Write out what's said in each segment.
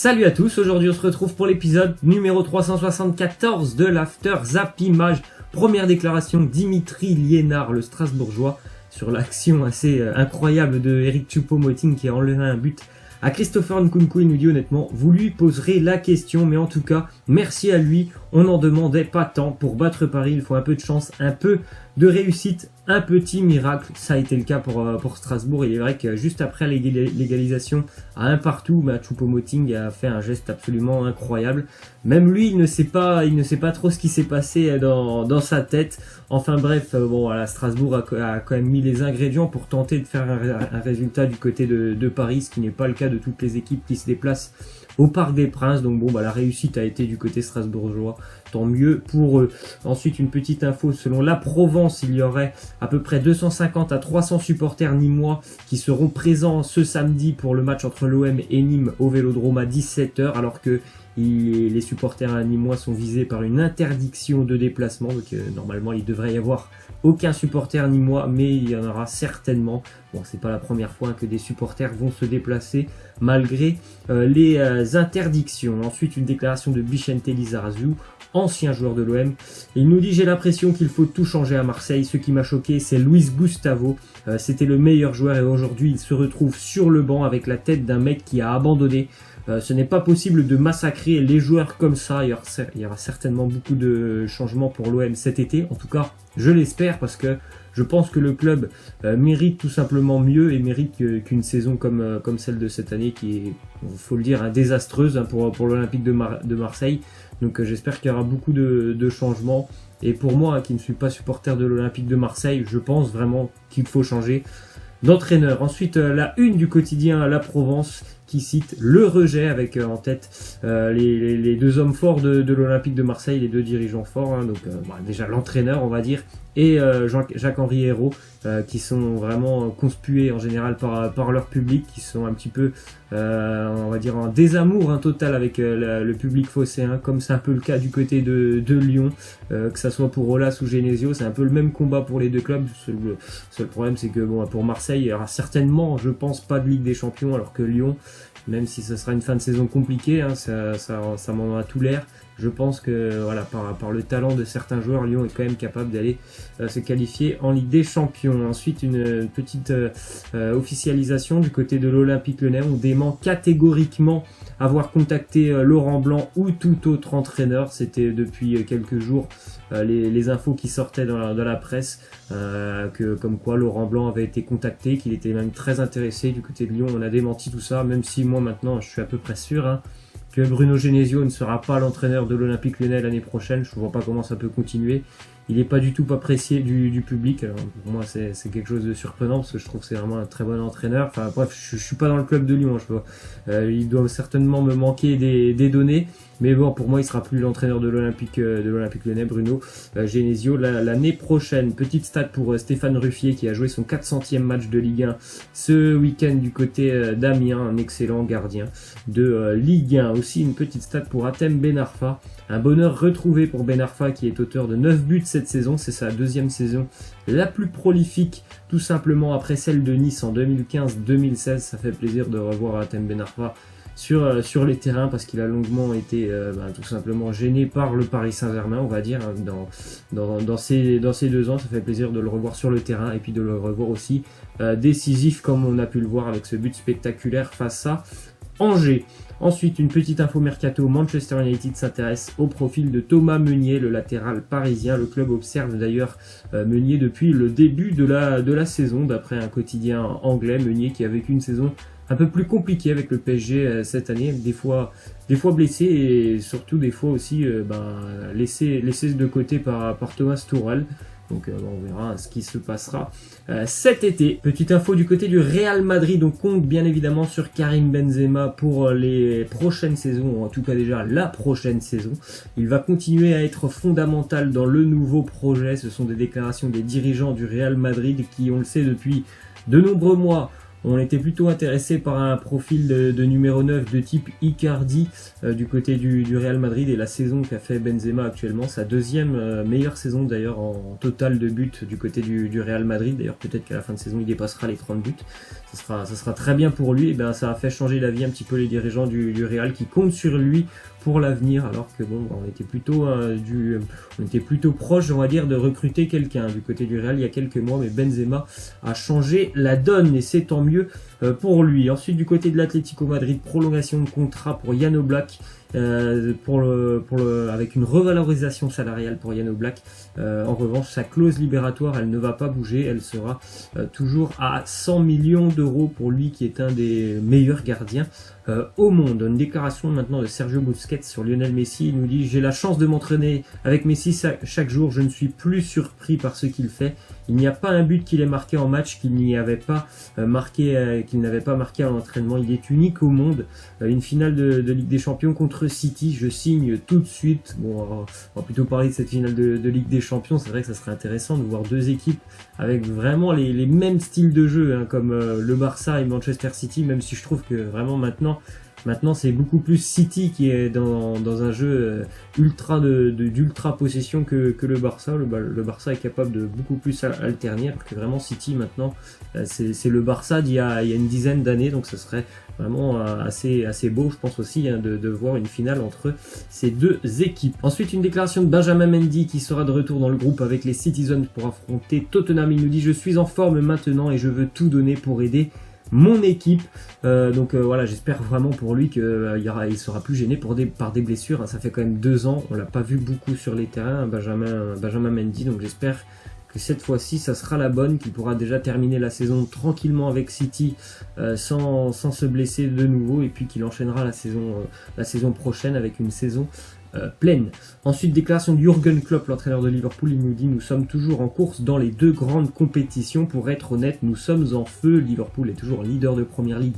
Salut à tous, aujourd'hui on se retrouve pour l'épisode numéro 374 de l'After Zap Image. Première déclaration, Dimitri Liénard, le Strasbourgeois, sur l'action assez incroyable de Eric Choupo-Moting qui a enlevé un but à Christopher Nkunku. Il nous dit honnêtement, vous lui poserez la question, mais en tout cas, merci à lui, on n'en demandait pas tant. Pour battre Paris, il faut un peu de chance, un peu de réussite, un petit miracle. Ça a été le cas pour Strasbourg. Il est vrai que juste après l'égalisation à un partout, Choupo-Moting a fait un geste absolument incroyable. Même lui, il ne sait pas trop ce qui s'est passé dans sa tête. Enfin bref, voilà, Strasbourg a quand même mis les ingrédients pour tenter de faire un résultat du côté de Paris, ce qui n'est pas le cas de toutes les équipes qui se déplacent au Parc des Princes. Donc la réussite a été du côté strasbourgeois, tant mieux pour eux. Ensuite, une petite info, selon La Provence, il y aurait à peu près 250 à 300 supporters nîmois qui seront présents ce samedi pour le match entre l'OM et Nîmes au Vélodrome à 17h, alors que les supporters nîmois sont visés par une interdiction de déplacement. Donc normalement, il devrait y avoir aucun supporter nîmois, mais il y en aura certainement. Bon, c'est pas la première fois que des supporters vont se déplacer malgré les interdictions. Ensuite, une déclaration de Vicente Lizarazu, ancien joueur de l'OM. Il nous dit: j'ai l'impression qu'il faut tout changer à Marseille. Ce qui m'a choqué, c'est Luis Gustavo. C'était le meilleur joueur et aujourd'hui, il se retrouve sur le banc avec la tête d'un mec qui a abandonné. Ce n'est pas possible de massacrer les joueurs comme ça. Il y aura certainement beaucoup de changements pour l'OM cet été. En tout cas, je l'espère, parce que je pense que le club mérite tout simplement mieux et mérite qu'une saison comme celle de cette année, qui est, il faut le dire, désastreuse pour l'Olympique de Marseille. Donc j'espère qu'il y aura beaucoup de changements. Et pour moi, qui ne suis pas supporter de l'Olympique de Marseille, je pense vraiment qu'il faut changer d'entraîneur. Ensuite, la une du quotidien La Provence, qui cite le rejet, avec en tête les deux hommes forts de l'Olympique de Marseille, les deux dirigeants forts, donc déjà l'entraîneur, on va dire, et Jacques-Henri Hérault, qui sont vraiment conspués en général par leur public, qui sont un petit peu, on va dire, en désamour total avec le public phocéen, comme c'est un peu le cas du côté de Lyon, que ça soit pour Aulas ou Genesio. C'est un peu le même combat pour les deux clubs. Le seul problème, c'est que pour Marseille, il y aura certainement, je pense, pas de Ligue des Champions, alors que Lyon, même si ce sera une fin de saison compliquée, ça m'en a tout l'air. Je pense que voilà, par le talent de certains joueurs, Lyon est quand même capable d'aller se qualifier en Ligue des Champions. Ensuite, une petite officialisation du côté de l'Olympique Lyonnais. On dément catégoriquement avoir contacté Laurent Blanc ou tout autre entraîneur. C'était depuis quelques jours les infos qui sortaient dans la presse, comme quoi Laurent Blanc avait été contacté, qu'il était même très intéressé du côté de Lyon. On a démenti tout ça, même si moi maintenant je suis à peu près sûr que Bruno Genesio ne sera pas l'entraîneur de l'Olympique Lyonnais l'année prochaine. Je ne vois pas comment ça peut continuer. Il n'est pas du tout apprécié du public. Alors pour moi, c'est quelque chose de surprenant, parce que je trouve que c'est vraiment un très bon entraîneur. Enfin bref, je suis pas dans le club de Lyon, il doit certainement me manquer des données. Mais bon, pour moi, il sera plus l'entraîneur de l'Olympique Lyonnais, Bruno Genesio, l'année prochaine. Petite stat pour Stéphane Ruffier, qui a joué son 400e match de Ligue 1 ce week-end du côté d'Amiens, un excellent gardien de Ligue 1. Aussi une petite stat pour Hatem Ben Arfa. Un bonheur retrouvé pour Ben Arfa, qui est auteur de 9 buts cette saison. C'est sa deuxième saison la plus prolifique, tout simplement, après celle de Nice en 2015-2016. Ça fait plaisir de revoir Hatem Ben Arfa sur les terrains, parce qu'il a longuement été tout simplement gêné par le Paris Saint-Germain, on va dire, dans ces 2 ans. Ça fait plaisir de le revoir sur le terrain, et puis de le revoir aussi décisif, comme on a pu le voir avec ce but spectaculaire face à Angers. Ensuite, une petite info mercato, Manchester United s'intéresse au profil de Thomas Meunier, le latéral parisien. Le club observe d'ailleurs Meunier depuis le début de la saison, d'après un quotidien anglais. Meunier qui a vécu une saison un peu plus compliquée avec le PSG cette année, des fois blessé, et surtout des fois aussi laissé de côté par Thomas Tuchel. Donc on verra ce qui se passera cet été. Petite info du côté du Real Madrid, on compte bien évidemment sur Karim Benzema pour les prochaines saisons, ou en tout cas déjà la prochaine saison. Il va continuer à être fondamental dans le nouveau projet. Ce sont des déclarations des dirigeants du Real Madrid qui, on le sait depuis de nombreux mois, On était plutôt intéressé par un profil de numéro 9 de type Icardi du côté du Real Madrid, et la saison qu'a fait Benzema actuellement, sa deuxième meilleure saison d'ailleurs en total de buts du côté du Real Madrid. D'ailleurs peut-être qu'à la fin de saison il dépassera les 30 buts. Ça sera très bien pour lui, et ben ça a fait changer la vie un petit peu les dirigeants du Real qui comptent sur lui pour l'avenir, alors que bon, on était plutôt proche, on va dire, de recruter quelqu'un du côté du Real il y a quelques mois, mais Benzema a changé la donne et c'est tant mieux pour lui. Ensuite du côté de l'Atlético Madrid, prolongation de contrat pour Jan Oblak. Avec une revalorisation salariale pour Jan Oblak. En revanche, sa clause libératoire, elle ne va pas bouger, elle sera toujours à 100 millions d'euros pour lui qui est un des meilleurs gardiens au monde. Une déclaration maintenant de Sergio Busquets sur Lionel Messi. Il nous dit: j'ai la chance de m'entraîner avec Messi chaque jour, je ne suis plus surpris par ce qu'il fait. Il n'y a pas un but qu'il ait marqué en match qu'il n'avait pas marqué à l'entraînement. Il est unique au monde. Une finale de Ligue des Champions contre City, je signe tout de suite. Bon, on va plutôt parler de cette finale de Ligue des Champions. C'est vrai que ça serait intéressant de voir deux équipes avec vraiment les mêmes styles de jeu, hein, comme le Barça et Manchester City, même si je trouve que vraiment maintenant c'est beaucoup plus City qui est dans un jeu d'ultra possession que le Barça. Le Barça est capable de beaucoup plus alterner, alors que vraiment City maintenant c'est le Barça d'il y a une dizaine d'années, donc ce serait vraiment assez beau, je pense aussi, hein, de voir une finale entre ces deux équipes. Ensuite, une déclaration de Benjamin Mendy qui sera de retour dans le groupe avec les Citizens pour affronter Tottenham. Il nous dit: je suis en forme maintenant et je veux tout donner pour aider mon équipe. Voilà, j'espère vraiment pour lui qu'il sera plus gêné par des blessures, hein. Ça fait quand même 2 ans, on l'a pas vu beaucoup sur les terrains, Benjamin Mendy, donc j'espère que cette fois-ci ça sera la bonne, qu'il pourra déjà terminer la saison tranquillement avec City sans se blesser de nouveau, et puis qu'il enchaînera la saison prochaine avec une saison pleine. Ensuite, déclaration de Jürgen Klopp, l'entraîneur de Liverpool. Il nous dit: nous sommes toujours en course dans les 2 grandes compétitions. Pour être honnête, nous sommes en feu. Liverpool est toujours leader de Première Ligue.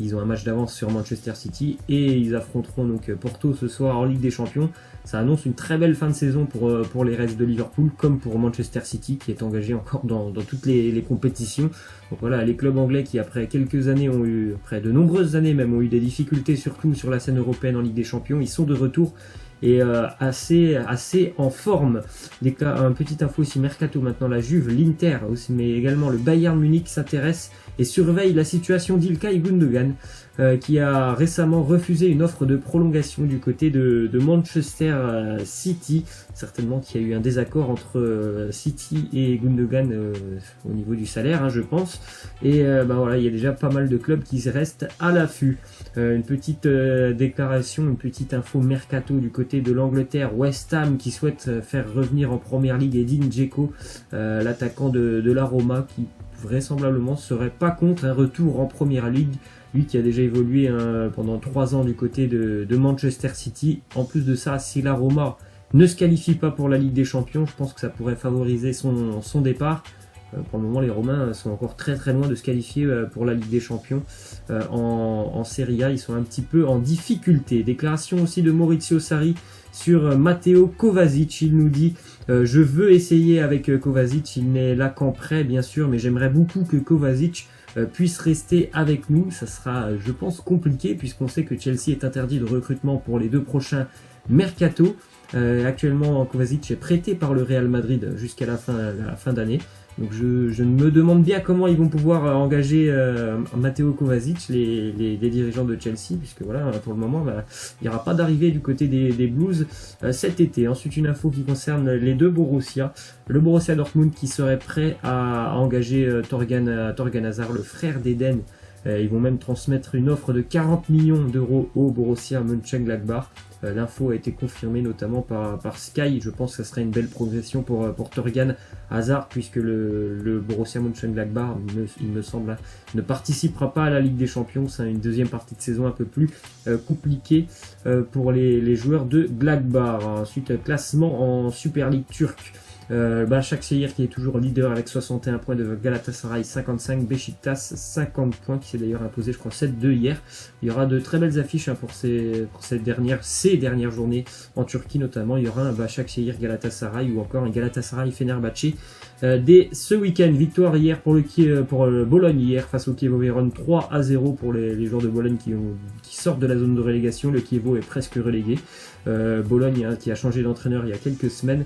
Ils ont un match d'avance sur Manchester City et ils affronteront donc Porto ce soir en Ligue des Champions. Ça annonce une très belle fin de saison pour les Reds de Liverpool, comme pour Manchester City qui est engagé encore dans toutes les compétitions. Donc voilà, les clubs anglais qui après quelques années après de nombreuses années même, ont eu des difficultés surtout sur la scène européenne en Ligue des Champions, ils sont de retour et assez en forme. Un petit info aussi mercato maintenant, la Juve, l'Inter aussi, mais également le Bayern Munich s'intéresse et surveille la situation d'Ilkay Gundogan, qui a récemment refusé une offre de prolongation du côté de Manchester City. Certainement qu'il y a eu un désaccord entre City et Gundogan au niveau du salaire, hein, je pense. Et voilà, il y a déjà pas mal de clubs qui restent à l'affût. Une petite déclaration, une petite info mercato du côté de l'Angleterre. West Ham qui souhaite faire revenir en Première Ligue Edin Dzeko, l'attaquant de la Roma, qui vraisemblablement serait pas contre un retour en Première Ligue. Lui qui a déjà évolué pendant 3 ans du côté de Manchester City. En plus de ça, si la Roma ne se qualifie pas pour la Ligue des Champions, je pense que ça pourrait favoriser son départ. Pour le moment, les Romains sont encore très loin de se qualifier pour la Ligue des Champions. En Serie A, ils sont un petit peu en difficulté. Déclaration aussi de Maurizio Sarri sur Matteo Kovacic. Il nous dit: je veux essayer avec Kovacic, il n'est là qu'en prêt bien sûr, mais j'aimerais beaucoup que Kovacic puisse rester avec nous. Ça sera, je pense, compliqué puisqu'on sait que Chelsea est interdit de recrutement pour les 2 prochains mercato. Actuellement, Kovacic est prêté par le Real Madrid jusqu'à la fin d'année. Donc je me demande bien comment ils vont pouvoir engager Matteo Kovacic, les dirigeants de Chelsea, puisque voilà, pour le moment, il n'y aura pas d'arrivée du côté des Blues cet été. Ensuite, une info qui concerne les 2 Borussia. Le Borussia Dortmund qui serait prêt à engager Torgan Hazard, le frère d'Eden. Ils vont même transmettre une offre de 40 millions d'euros au Borussia Mönchengladbach. L'info a été confirmée notamment par Sky. Je pense que ça serait une belle progression pour Torgan Hazard, puisque le Borussia Mönchengladbach, il me semble, ne participera pas à la Ligue des Champions. C'est une deuxième partie de saison un peu plus compliquée pour les joueurs de Gladbach. Ensuite, classement en Super League turque. Başakşehir qui est toujours leader avec 61 points devant Galatasaray 55, Beşiktaş 50 points qui s'est d'ailleurs imposé je crois 7-2 hier. Il y aura de très belles affiches pour ces dernières journées en Turquie notamment. Il y aura un Başakşehir Galatasaray ou encore un Galatasaray Fenerbahçe dès ce week-end. Victoire hier pour Bologne hier face au Chievo Vérone 3-0 pour les joueurs de Bologne qui sortent de la zone de relégation. Le Chievo est presque relégué. Bologne qui a changé d'entraîneur il y a quelques semaines.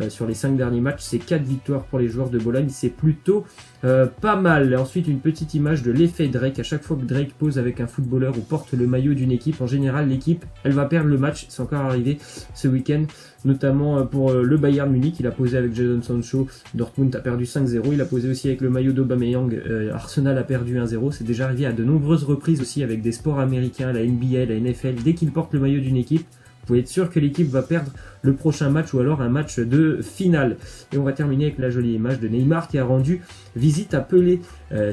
Sur les 5 derniers matchs, c'est 4 victoires pour les joueurs de Bologne, c'est plutôt pas mal. Ensuite, une petite image de l'effet Drake. À chaque fois que Drake pose avec un footballeur ou porte le maillot d'une équipe, en général l'équipe elle va perdre le match. C'est encore arrivé ce week-end, notamment pour le Bayern Munich. Il a posé avec Jadon Sancho, Dortmund a perdu 5-0. Il a posé aussi avec le maillot d'Aubameyang, Arsenal a perdu 1-0. C'est déjà arrivé à de nombreuses reprises aussi avec des sports américains, la NBA, la NFL. Dès qu'il porte le maillot d'une équipe, vous pouvez être sûr que l'équipe va perdre le prochain match ou alors un match de finale. Et on va terminer avec la jolie image de Neymar qui a rendu visite à Pelé.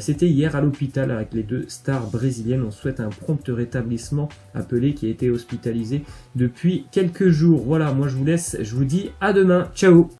C'était hier à l'hôpital avec les 2 stars brésiliennes. On souhaite un prompt rétablissement à Pelé qui a été hospitalisé depuis quelques jours. Voilà, moi je vous laisse, je vous dis à demain. Ciao!